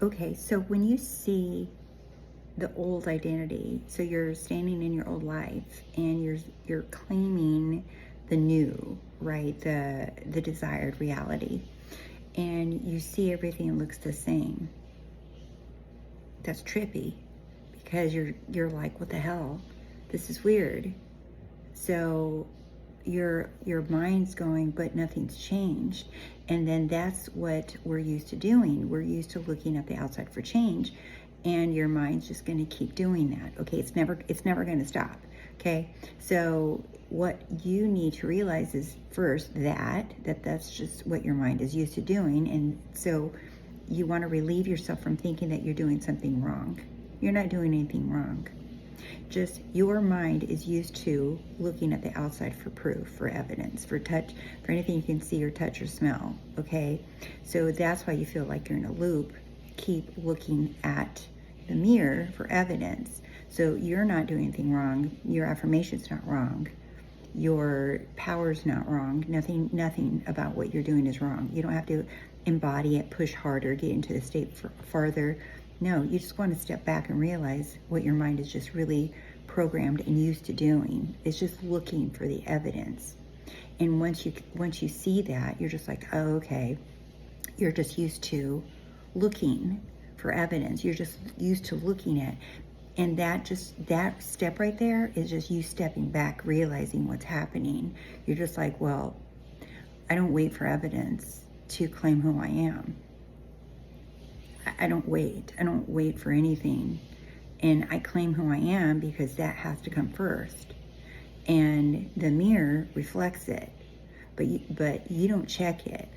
Okay, so when you see the old identity, so you're standing in your old life and you're claiming the new, right? The desired reality. And you see everything looks the same. That's trippy because you're like, what the hell? This is weird. So your mind's going, but nothing's changed. And then that's what we're used to doing. We're used to looking at the outside for change, and your mind's just going to keep doing that. Okay, it's never going to stop. Okay, so what you need to realize is first that's just what your mind is used to doing, and so you want to relieve yourself from thinking that you're doing something wrong. You're not doing anything wrong. Just your mind is used to looking at the outside for proof, for evidence, for touch, for anything you can see or touch or smell. Okay, so that's why you feel like you're in a loop. Keep looking at the mirror for evidence. So you're not doing anything wrong. Your affirmation's not wrong. Your power's not wrong. Nothing about what you're doing is wrong. You don't have to embody it, push harder, get into the state farther. No, you just want to step back and realize what your mind is just really programmed and used to doing. It's just looking for the evidence. And once you see that, you're just like, oh, okay. You're just used to looking for evidence. You're just used to looking at, and that step right there is just you stepping back, realizing what's happening. You're just like, well, I don't wait for evidence to claim who I am. I don't wait for anything. And I claim who I am because that has to come first. And the mirror reflects it. But you don't check it.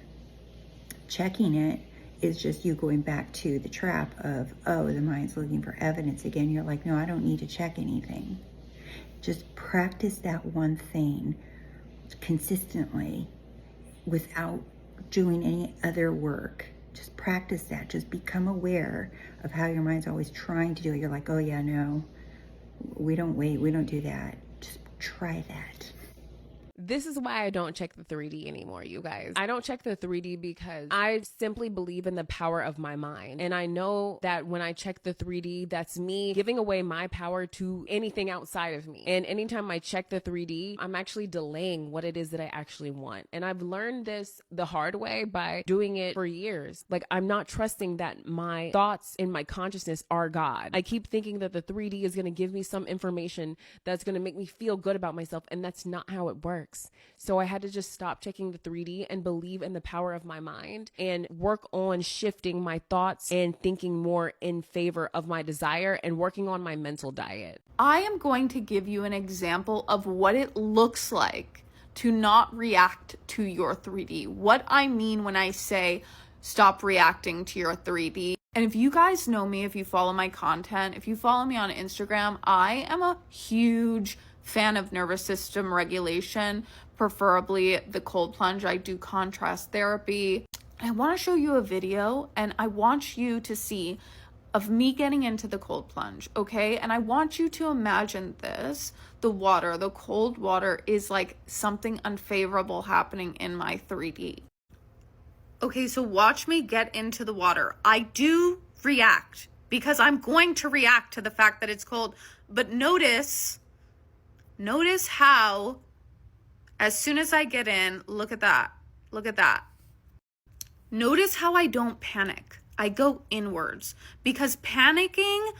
Checking it is just you going back to the trap of, oh, the mind's looking for evidence again. You're like, no, I don't need to check anything. Just practice that one thing consistently without doing any other work. Just practice that. Just become aware of how your mind's always trying to do it. You're like, oh yeah, no, we don't wait. We don't do that. Just try that. This is why I don't check the 3D anymore, you guys. I don't check the 3D because I simply believe in the power of my mind. And I know that when I check the 3D, that's me giving away my power to anything outside of me. And anytime I check the 3D, I'm actually delaying what it is that I actually want. And I've learned this the hard way by doing it for years. Like, I'm not trusting that my thoughts in my consciousness are God. I keep thinking that the 3D is going to give me some information that's going to make me feel good about myself. And that's not how it works. So I had to just stop checking the 3D and believe in the power of my mind and work on shifting my thoughts and thinking more in favor of my desire and working on my mental diet. I am going to give you an example of what it looks like to not react to your 3D. What I mean when I say stop reacting to your 3D. And if you guys know me, if you follow my content, if you follow me on Instagram, I am a huge fan of nervous system regulation, preferably the cold plunge. I do contrast therapy. I want to show you a video and I want you to see of me getting into the cold plunge, okay? And I want you to imagine this. The water, the cold water is like something unfavorable happening in my 3D. Okay, so watch me get into the water. I do react because I'm going to react to the fact that it's cold, but notice how, as soon as I get in, look at that. Notice how I don't panic. I go inwards because panicking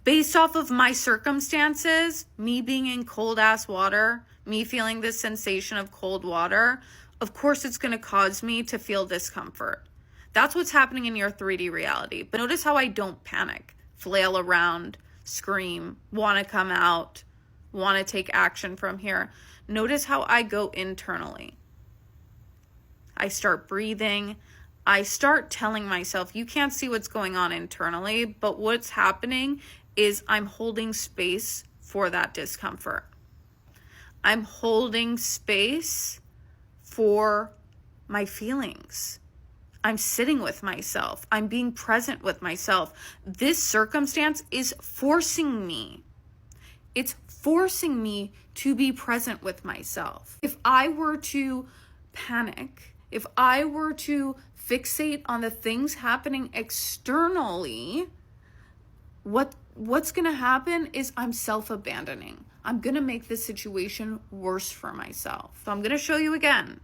based off of my circumstances, me being in cold ass water, me feeling this sensation of cold water, of course it's going to cause me to feel discomfort. That's what's happening in your 3D reality. But notice how I don't panic, flail around, scream, want to come out, want to take action from here. Notice how I go internally. I start breathing. I start telling myself, you can't see what's going on internally, but what's happening is I'm holding space for that discomfort. I'm holding space for my feelings. I'm sitting with myself. I'm being present with myself. This circumstance is forcing me. It's forcing me to be present with myself. If I were to panic, if I were to fixate on the things happening externally, what's going to happen is I'm self-abandoning. I'm going to make this situation worse for myself. So I'm going to show you again.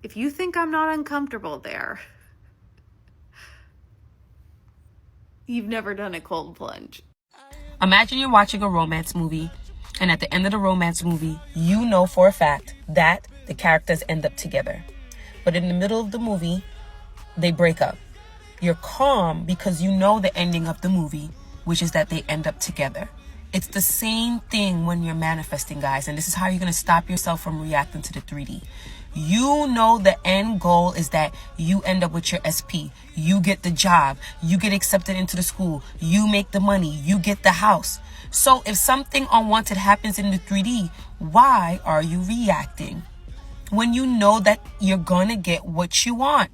If you think I'm not uncomfortable there, you've never done a cold plunge. Imagine you're watching a romance movie, and at the end of the romance movie, you know for a fact that the characters end up together. But in the middle of the movie, they break up. You're calm because you know the ending of the movie, which is that they end up together. It's the same thing when you're manifesting, guys, and this is how you're going to stop yourself from reacting to the 3D. You know the end goal is that you end up with your SP, you get the job, you get accepted into the school, you make the money, you get the house. So if something unwanted happens in the 3D, why are you reacting when you know that you're gonna get what you want?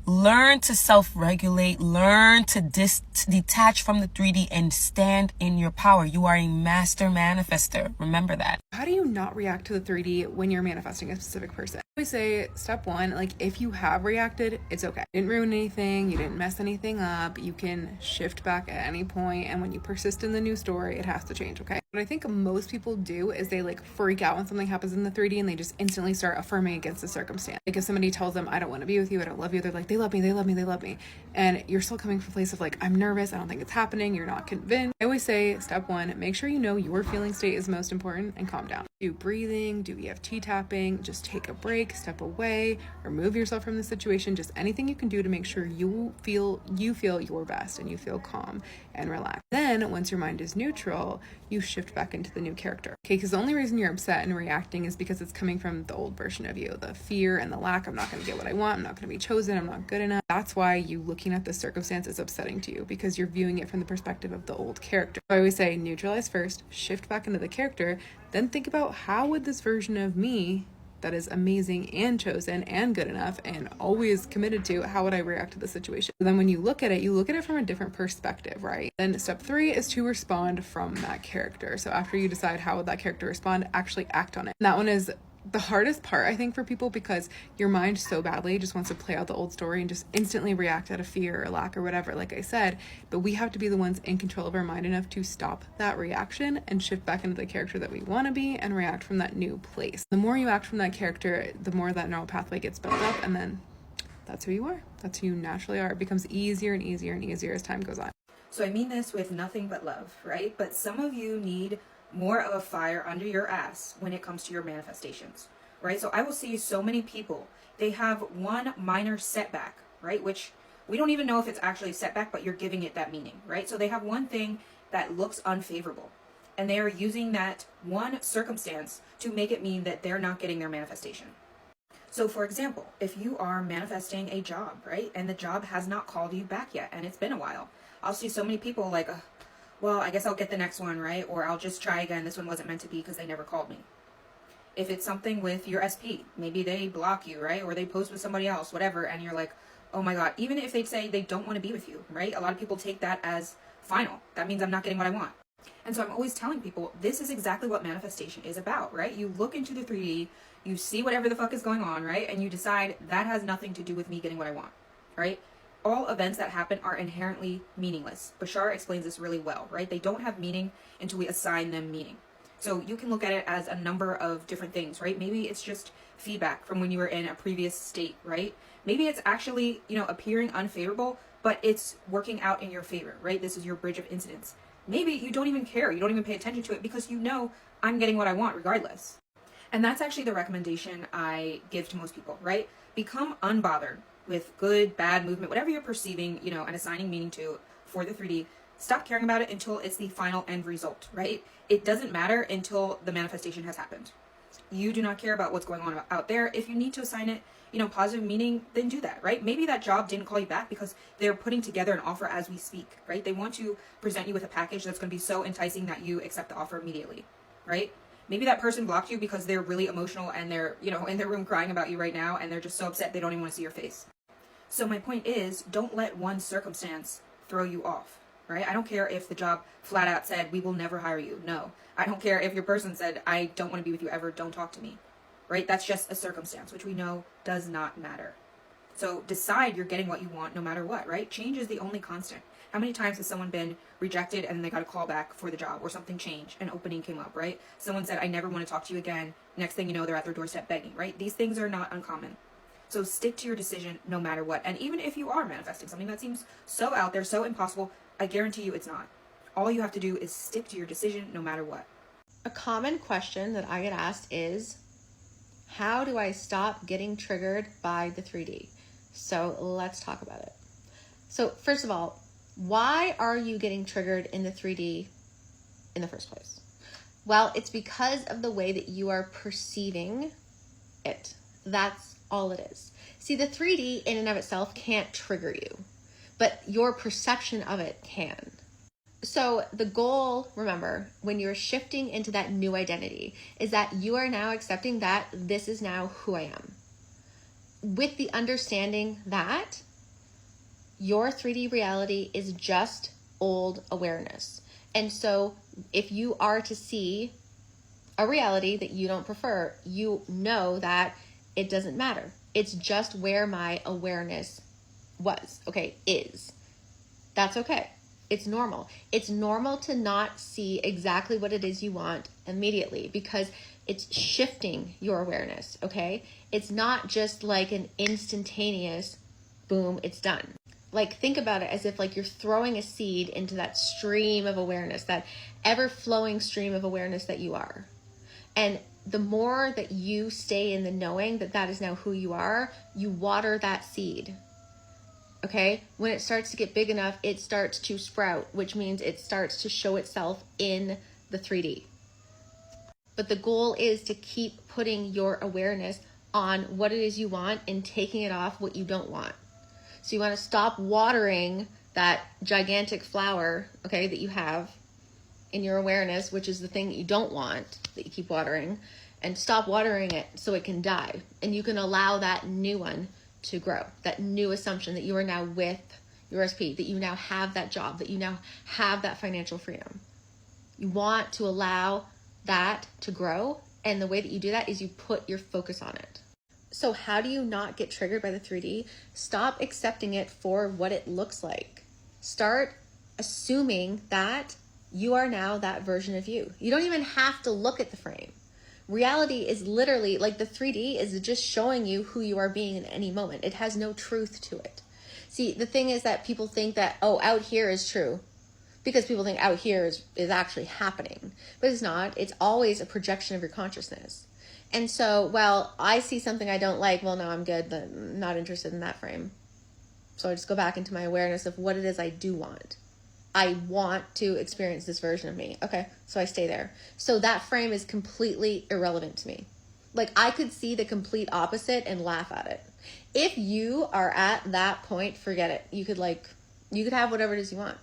Learn to self-regulate, learn to detach from the 3D and stand in your power. You are a master manifester. Remember that. How do you not react to the 3D when you're manifesting a specific person? I always say step one, like if you have reacted, it's okay. You didn't ruin anything, you didn't mess anything up, you can shift back at any point, and when you persist in the new story, it has to change, okay? What I think most people do is they like freak out when something happens in the 3D and they just instantly start affirming against the circumstance. Like if somebody tells them, I don't want to be with you, I don't love you, they're like, they love me, they love me, they love me. And you're still coming from a place of like, I'm nervous, I don't think it's happening, you're not convinced. I always say step one, make sure you know your feeling state is most important and calm down. Do breathing, do EFT tapping, just take a break, step away, remove yourself from the situation, just anything you can do to make sure you feel your best and you feel calm and relaxed. Then once your mind is neutral, you shift back into the new character. Okay, because the only reason you're upset and reacting is because it's coming from the old version of you, the fear and the lack. I'm not going to get what I want, I'm not going to be chosen, I'm not good enough. That's why you looking at the circumstance is upsetting to you, because you're viewing it from the perspective of the old character. So I always say neutralize first, shift back into the character, then think about how would this version of me that is amazing and chosen and good enough and always committed to, how would I react to the situation? So then when you look at it from a different perspective, right? Then step 3 is to respond from that character. So after you decide how would that character respond, actually act on it. And that one is the hardest part, I think, for people, because your mind so badly just wants to play out the old story and just instantly react out of fear or lack or whatever, like I said. But we have to be the ones in control of our mind enough to stop that reaction and shift back into the character that we want to be and react from that new place. The more you act from that character, the more that neural pathway gets built up, and then that's who you are. That's who you naturally are. It becomes easier and easier and easier as time goes on. So I mean this with nothing but love, right? But some of you need more of a fire under your ass when it comes to your manifestations, right? So I will see so many people, they have one minor setback, right? Which we don't even know if it's actually a setback, but you're giving it that meaning, right? So they have one thing that looks unfavorable, and they are using that one circumstance to make it mean that they're not getting their manifestation. So for example, if you are manifesting a job, right? And the job has not called you back yet, and it's been a while. I'll see so many people like, well, I guess I'll get the next one, right? Or I'll just try again. This one wasn't meant to be because they never called me. If it's something with your SP, maybe they block you, right? Or they post with somebody else, whatever. And you're like, oh my God, even if they say they don't want to be with you, right? A lot of people take that as final. That means I'm not getting what I want. And so I'm always telling people, this is exactly what manifestation is about, right? You look into the 3D, you see whatever the fuck is going on, right? And you decide that has nothing to do with me getting what I want, right? All events that happen are inherently meaningless. Bashar explains this really well, right? They don't have meaning until we assign them meaning. So you can look at it as a number of different things, right? Maybe it's just feedback from when you were in a previous state, right? Maybe it's actually, appearing unfavorable, but it's working out in your favor, right? This is your bridge of incidents. Maybe you don't even care. You don't even pay attention to it because you know I'm getting what I want regardless. And that's actually the recommendation I give to most people, right? Become unbothered with good, bad movement, whatever you're perceiving, and assigning meaning to for the 3D. Stop caring about it until it's the final end result, right? It doesn't matter until the manifestation has happened. You do not care about what's going on out there. If you need to assign it, positive meaning, then do that, right? Maybe that job didn't call you back because they're putting together an offer as we speak, right? They want to present you with a package that's going to be so enticing that you accept the offer immediately, right? Maybe that person blocked you because they're really emotional and they're, in their room crying about you right now and they're just so upset they don't even want to see your face. So my point is, don't let one circumstance throw you off, right? I don't care if the job flat out said, we will never hire you. No. I don't care if your person said, I don't want to be with you ever, don't talk to me, right? That's just a circumstance, which we know does not matter. So decide you're getting what you want no matter what, right? Change is the only constant. How many times has someone been rejected and then they got a call back for the job, or something changed, an opening came up, right? Someone said, I never want to talk to you again. Next thing you know, they're at their doorstep begging, right? These things are not uncommon. So stick to your decision no matter what. And even if you are manifesting something that seems so out there, so impossible, I guarantee you it's not. All you have to do is stick to your decision no matter what. A common question that I get asked is, how do I stop getting triggered by the 3D? So let's talk about it. So first of all, why are you getting triggered in the 3D in the first place? Well, it's because of the way that you are perceiving it. That's all it is. See, the 3D in and of itself can't trigger you, but your perception of it can. So the goal, remember, when you're shifting into that new identity, is that you are now accepting that this is now who I am. With the understanding that your 3D reality is just old awareness. And so if you are to see a reality that you don't prefer, you know that it doesn't matter. It's just where my awareness was, okay, is. That's okay. It's normal. It's normal to not see exactly what it is you want immediately, because it's shifting your awareness, okay? It's not just like an instantaneous, boom, it's done. Like, think about it as if like you're throwing a seed into that stream of awareness, that ever-flowing stream of awareness that you are. And the more that you stay in the knowing that that is now who you are, you water that seed. Okay, when it starts to get big enough, it starts to sprout, which means it starts to show itself in the 3D. But the goal is to keep putting your awareness on what it is you want and taking it off what you don't want. So you want to stop watering that gigantic flower, okay, that you have in your awareness, which is the thing that you don't want, that you keep watering, and stop watering it so it can die. And you can allow that new one to grow, that new assumption that you are now with your SP, that you now have that job, that you now have that financial freedom. You want to allow that to grow, and the way that you do that is you put your focus on it. So how do you not get triggered by the 3D? Stop accepting it for what it looks like. Start assuming that you are now that version of you. You don't even have to look at the frame. Reality is literally, like, the 3D is just showing you who you are being in any moment. It has no truth to it. See, the thing is that people think that, oh, out here is true, because people think out here is actually happening. But it's not. It's always a projection of your consciousness. And so, well, I see something I don't like. Well, no, I'm good. I'm not interested in that frame. So I just go back into my awareness of what it is I do want. I want to experience this version of me. Okay, so I stay there. So that frame is completely irrelevant to me. Like, I could see the complete opposite and laugh at it. If you are at that point, forget it. You could have whatever it is you want.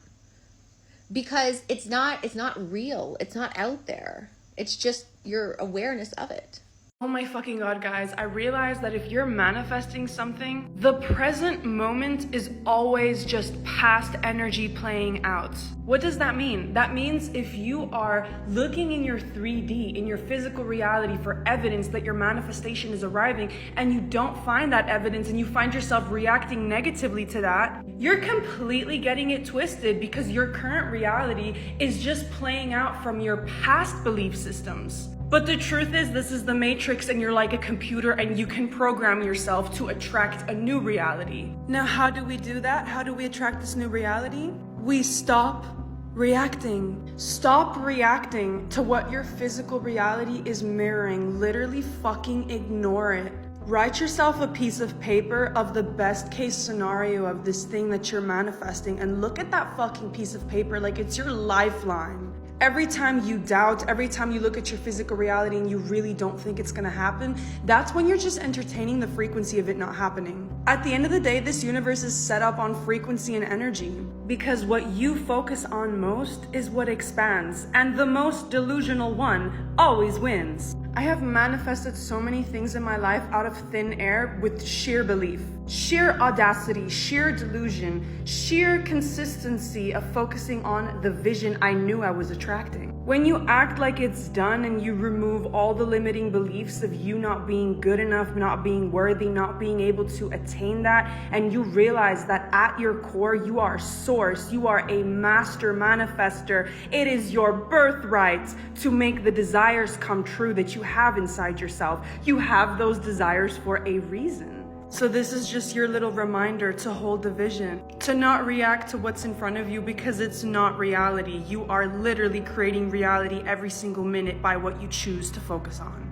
Because it's not real. It's not out there. It's just your awareness of it. Oh my fucking god, guys, I realized that if you're manifesting something, the present moment is always just past energy playing out. What does that mean? That means if you are looking in your 3D, in your physical reality, for evidence that your manifestation is arriving, and you don't find that evidence and you find yourself reacting negatively to that, you're completely getting it twisted, because your current reality is just playing out from your past belief systems. But the truth is, this is the matrix, and you're like a computer, and you can program yourself to attract a new reality. Now, how do we do that? How do we attract this new reality? We stop reacting. Stop reacting to what your physical reality is mirroring. Literally fucking ignore it. Write yourself a piece of paper of the best case scenario of this thing that you're manifesting, and look at that fucking piece of paper like it's your lifeline. Every time you doubt, every time you look at your physical reality and you really don't think it's gonna happen, that's when you're just entertaining the frequency of it not happening. At the end of the day, this universe is set up on frequency and energy, because what you focus on most is what expands, and the most delusional one always wins. I have manifested so many things in my life out of thin air with sheer belief. Sheer audacity, sheer delusion, sheer consistency of focusing on the vision I knew I was attracting. When you act like it's done and you remove all the limiting beliefs of you not being good enough, not being worthy, not being able to attain that, and you realize that at your core, you are source, you are a master manifester. It is your birthright to make the desires come true that you have inside yourself. You have those desires for a reason. So this is just your little reminder to hold the vision, to not react to what's in front of you because it's not reality. You are literally creating reality every single minute by what you choose to focus on.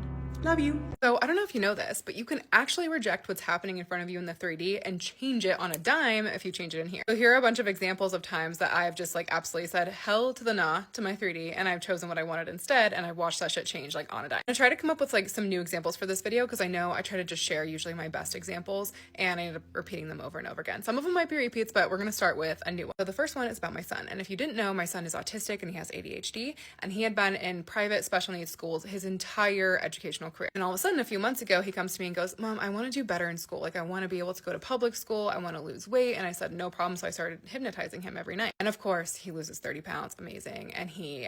Love you. So I don't know if you know this, but you can actually reject what's happening in front of you in the 3D and change it on a dime if you change it in here. So here are a bunch of examples of times that I've just like absolutely said hell to the nah to my 3D, and I've chosen what I wanted instead, and I've watched that shit change like on a dime. I try to come up with like some new examples for this video because I know I try to just share usually my best examples, and I end up repeating them over and over again. Some of them might be repeats, but we're gonna start with a new one. So the first one is about my son, and if you didn't know, my son is autistic and he has ADHD, and he had been in private special needs schools his entire educational career. And all of a sudden, a few months ago, he comes to me and goes, Mom, I want to do better in school. Like, I want to be able to go to public school. I want to lose weight. And I said, no problem. So I started hypnotizing him every night. And of course, he loses 30 pounds. Amazing. And he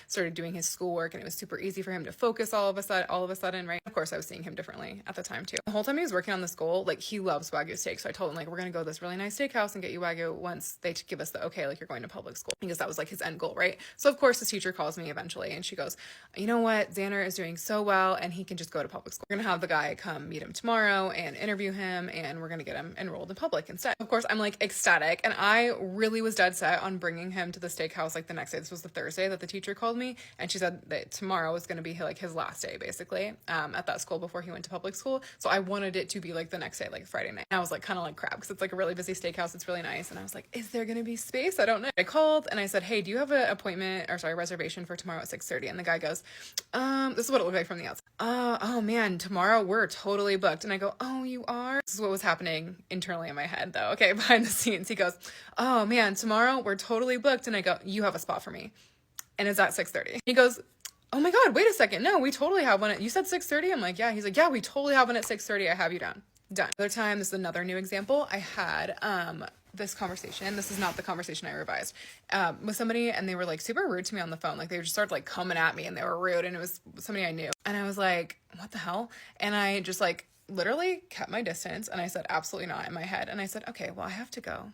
started doing his schoolwork, and it was super easy for him to focus all of a sudden, right? Of course, I was seeing him differently at the time too. The whole time he was working on this goal, like, he loves Wagyu steak. So I told him, like, we're going to go to this really nice steakhouse and get you Wagyu once they give us the okay, like, you're going to public school, because that was like his end goal, right? So of course, his teacher calls me eventually, and she goes, you know what? Xander is doing so well, and he can just go to public school. We're going to have the guy come meet him tomorrow and interview him, and we're going to get him enrolled in public instead. Of course, I'm like ecstatic, and I really was dead set on bringing him to the steakhouse like the next day. This was the Thursday that the teacher called me, and she said that tomorrow was going to be like his last day basically at that school before he went to public school. So I wanted it to be like the next day, like Friday night. And I was like kind of like crap because it's like a really busy steakhouse. It's really nice, and I was like, is there going to be space? I don't know. I called and I said, hey, do you have an reservation for tomorrow at 6:30? And the guy goes, this is what it looked like from the outside. Oh man, tomorrow we're totally booked. And I go, oh, you are? This is what was happening internally in my head though. Okay, behind the scenes. He goes, oh man, tomorrow we're totally booked. And I go, you have a spot for me. And it's at 6:30. He goes, oh my God, wait a second. No, we totally have one. You said 6:30? I'm like, yeah. He's like, yeah, we totally have one at 6:30. I have you down. Done. Another time, this is another new example. I had, this conversation. This is not the conversation I revised with somebody, and they were like super rude to me on the phone. Like they just started like coming at me, and they were rude, and it was somebody I knew. And I was like, what the hell? And I just like literally kept my distance, and I said, absolutely not, in my head. And I said, okay, well, I have to go,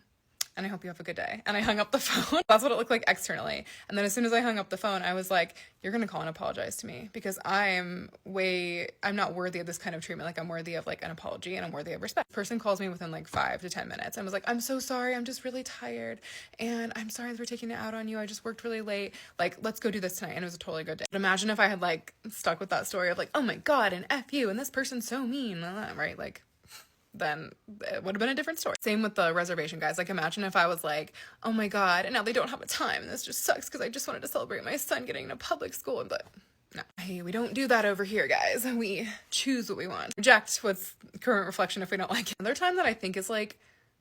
and I hope you have a good day. And I hung up the phone. That's what it looked like externally. And then as soon as I hung up the phone, I was like, you're going to call and apologize to me, because I'm not worthy of this kind of treatment. Like, I'm worthy of like an apology, and I'm worthy of respect. The person calls me within like 5 to 10 minutes. I was like, I'm so sorry. I'm just really tired, and I'm sorry for taking it out on you. I just worked really late. Like, let's go do this tonight. And it was a totally good day. But imagine if I had like stuck with that story of like, oh my God, and F you, and this person's so mean, right? Like, then it would have been a different story. Same with the reservation, guys. Like, imagine if I was like, oh my God, and now they don't have a time, and this just sucks because I just wanted to celebrate my son getting into public school. But no, hey, we don't do that over here, guys. We choose what we want. Reject what's current reflection if we don't like it. Another time that I think is like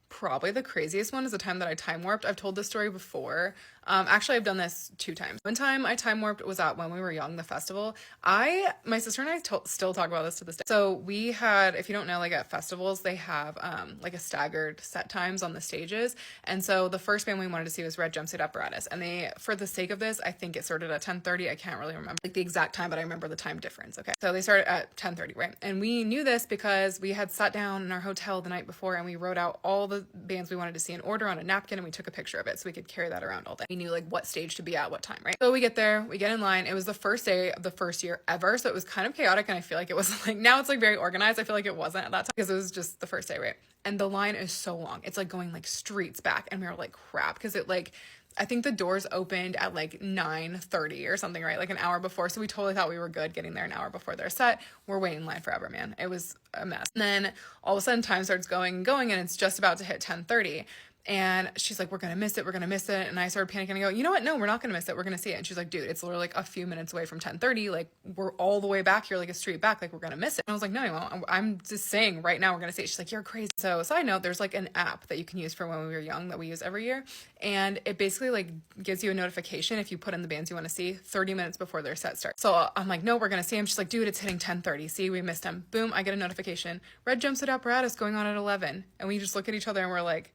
probably the craziest one is the time that I time warped. I've told this story before. Actually, I've done this 2 times. One time I time warped was at when we were young, the festival. My sister and I still talk about this to this day. So we had, if you don't know, like at festivals, they have like a staggered set times on the stages. And so the first band we wanted to see was Red Jumpsuit Apparatus. And they, for the sake of this, I think it started at 10:30. I can't really remember like the exact time, but I remember the time difference. Okay. So they started at 10:30, right? And we knew this because we had sat down in our hotel the night before, and we wrote out all the bands we wanted to see in order on a napkin, and we took a picture of it so we could carry that around all day. We knew like what stage to be at what time, right? So we get there, we get in line. It was the first day of the first year ever, so it was kind of chaotic, and I feel like it was like, now it's like very organized. I feel like it wasn't at that time because it was just the first day, right? And the line is so long. It's like going like streets back, and we were like, crap, because it like, I think the doors opened at like 9:30 or something, right? Like an hour before. So we totally thought we were good getting there an hour before their set. We're waiting in line forever, man. It was a mess. And then all of a sudden time starts going and going, and it's just about to hit 10:30. And she's like, we're going to miss it. We're going to miss it. And I started panicking. I go, you know what? No, we're not going to miss it. We're going to see it. And she's like, dude, it's literally like a few minutes away from 10:30. Like, we're all the way back here, like a street back. Like, we're going to miss it. And I was like, no, you won't. I'm just saying right now we're going to see it. She's like, you're crazy. So side note, there's like an app that you can use for when we were young that we use every year. And it basically like gives you a notification if you put in the bands you want to see 30 minutes before their set starts. So I'm like, no, we're going to see him. She's like, dude, it's hitting 10:30. See, we missed him. Boom. I get a notification. Red Jumpsuit Apparatus going on at 11. And we just look at each other and we're like,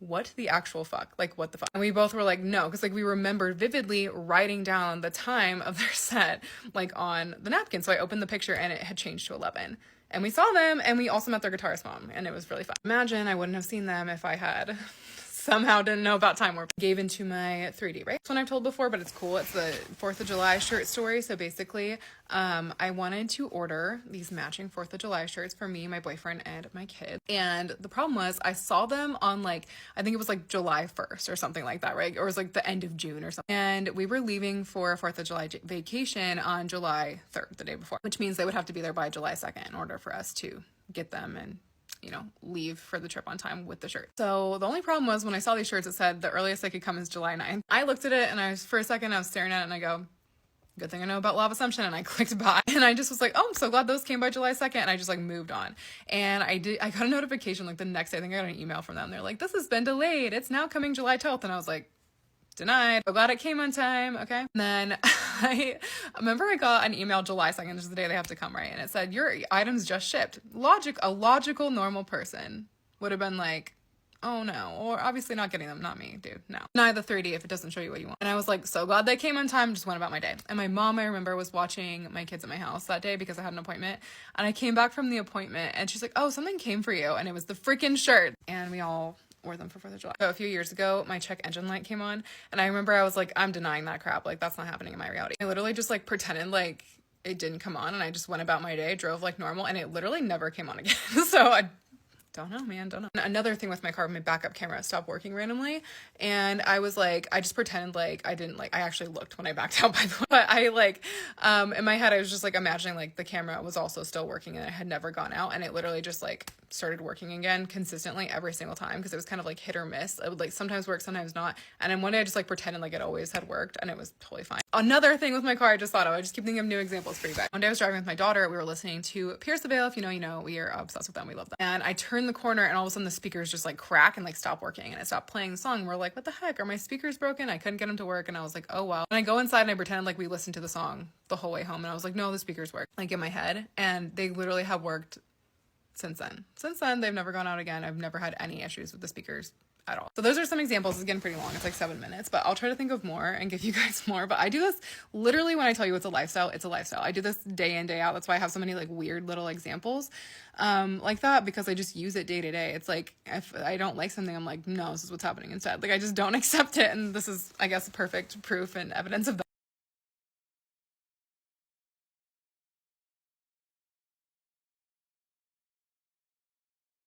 what the actual fuck? Like, what the fuck? And we both were like, no, because like we remembered vividly writing down the time of their set like on the napkin. So I opened the picture and it had changed to 11. And we saw them, and we also met their guitarist mom, and it was really fun. Imagine I wouldn't have seen them if I had somehow didn't know about Time Warp. Gave into my 3D, right? This one I've told before, but it's cool. It's the 4th of July shirt story. So basically, I wanted to order these matching 4th of July shirts for me, my boyfriend, and my kids. And the problem was I saw them on like, I think it was like July 1st or something like that, right? Or it was like the end of June or something. And we were leaving for a 4th of July vacation on July 3rd, the day before, which means they would have to be there by July 2nd in order for us to get them and, you know, leave for the trip on time with the shirt. So the only problem was when I saw these shirts, it said the earliest I could come is July 9th. I looked at it and for a second I was staring at it and I go, good thing I know about Law of Assumption, and I clicked buy. And I just was like, oh, I'm so glad those came by July 2nd. And I just like moved on. And I got a notification like the next day. I think I got an email from them. They're like, this has been delayed. It's now coming July 12th. And I was like, denied. So glad it came on time. Okay. And then I remember I got an email July 2nd, which is the day they have to come, right? And it said, your items just shipped. A logical, normal person would have been like, oh no, or obviously not getting them, not me, dude, no. Deny the 3D if it doesn't show you what you want. And I was like, so glad they came on time, just went about my day. And my mom, I remember, was watching my kids at my house that day because I had an appointment. And I came back from the appointment and she's like, oh, something came for you. And it was the freaking shirt. And we all wore them for 4th of July. So a few years ago, my check engine light came on. And I remember I was like, I'm denying that crap. Like, that's not happening in my reality. I literally just like pretended like it didn't come on. And I just went about my day, drove like normal. And it literally never came on again. So I don't know, man, don't know. Another thing with my car, my backup camera stopped working randomly. And I was like, I just pretended like I didn't I actually looked when I backed out, by the way. But I like, in my head, I was just like imagining like the camera was also still working and it had never gone out. And it literally just like started working again consistently every single time because it was kind of like hit or miss. It would like sometimes work, sometimes not. And then one day I just like pretended like it always had worked and it was totally fine. Another thing with my car, I just thought of, I just keep thinking of new examples for you guys. One day I was driving with my daughter. We were listening to Pierce the Veil. If you know, we are obsessed with them. We love them. And I turned the corner and all of a sudden the speakers just like crack and like stop working and it stopped playing the song. We're like, what the heck? Are my speakers broken? I couldn't get them to work. And I was like, oh well. And I go inside and I pretended like we listened to the song the whole way home. And I was like, no, the speakers work. Like in my head. And they literally have worked since then. Since then, they've never gone out again. I've never had any issues with the speakers at all. So those are some examples. It's getting pretty long. It's like 7 minutes, but I'll try to think of more and give you guys more. But I do this literally when I tell you it's a lifestyle, it's a lifestyle. I do this day in, day out. That's why I have so many like weird little examples like that, because I just use it day to day. It's like, if I don't like something, I'm like, no, this is what's happening instead. Like I just don't accept it. And this is, I guess, perfect proof and evidence of that.